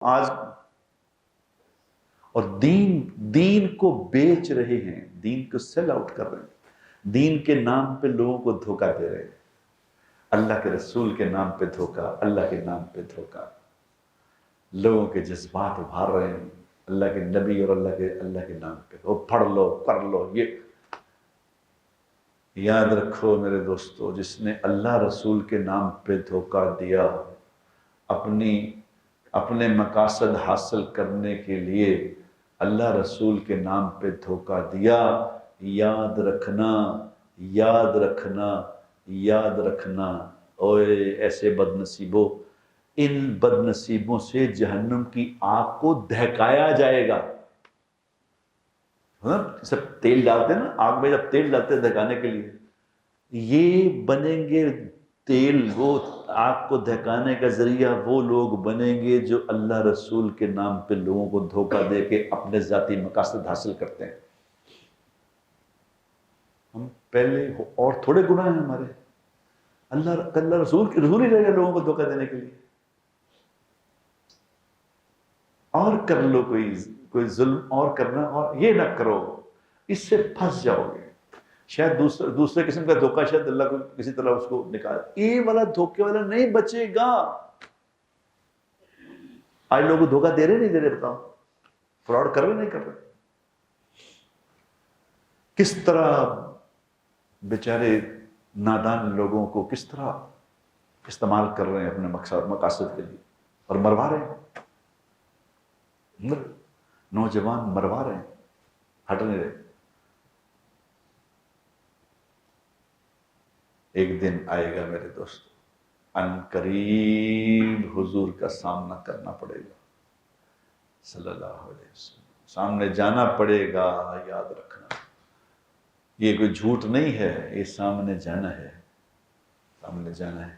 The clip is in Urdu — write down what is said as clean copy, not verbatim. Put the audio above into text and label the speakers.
Speaker 1: آج اور دین کو بیچ رہے ہیں، دین کو سیل آؤٹ کر رہے ہیں، دین کے نام پہ لوگوں کو دھوکہ دے رہے ہیں، اللہ کے رسول کے نام پہ دھوکہ، اللہ کے نام پہ دھوکہ، لوگوں کے جذبات ابھار رہے ہیں اللہ کے نبی اور اللہ کے نام پہ، وہ پڑھ لو کر لو۔ یہ یاد رکھو میرے دوستو، جس نے اللہ رسول کے نام پہ دھوکہ دیا، اپنے مقاصد حاصل کرنے کے لیے اللہ رسول کے نام پہ دھوکہ دیا، یاد رکھنا، یاد رکھنا، یاد رکھنا، اوے ایسے بد نصیبوں، ان بد نصیبوں سے جہنم کی آگ کو دہکایا جائے گا۔ سب تیل ڈالتے ہیں نا آگ میں، جب تیل ڈالتے ہیں دہکانے کے لیے، یہ بنیں گے تیل، وہ آگ کو دہکانے کا ذریعہ وہ لوگ بنیں گے جو اللہ رسول کے نام پہ لوگوں کو دھوکہ دے کے اپنے ذاتی مقاصد حاصل کرتے ہیں۔ ہم پہلے اور تھوڑے گناہ ہیں ہمارے، اللہ رسول ہی رہے گا لوگوں کو دھوکہ دینے کے لیے، اور کر لو کوئی ظلم اور کرنا، اور یہ نہ کرو، اس سے پھنس جاؤ گے۔ شاید دوسرے قسم کا دھوکہ شاید اللہ کو کسی طرح اس کو نکال، یہ والا دھوکے والا نہیں بچے گا۔ آج لوگوں کو دھوکہ دے رہے نہیں دے رہے، بتاؤ فراڈ کر رہے نہیں کر رہے؟ کس طرح بیچارے نادان لوگوں کو کس طرح استعمال کر رہے ہیں اپنے مقاصد کے لیے، اور مروا رہے ہیں، نوجوان مروا رہے ہیں، ہٹ نہیں رہے۔ ایک دن آئے گا میرے دوست، ان قریب حضور کا سامنا کرنا پڑے گا صلی اللہ علیہ وسلم، سامنے جانا پڑے گا، یاد رکھنا، یہ کوئی جھوٹ نہیں ہے، یہ سامنے جانا ہے، سامنے جانا ہے۔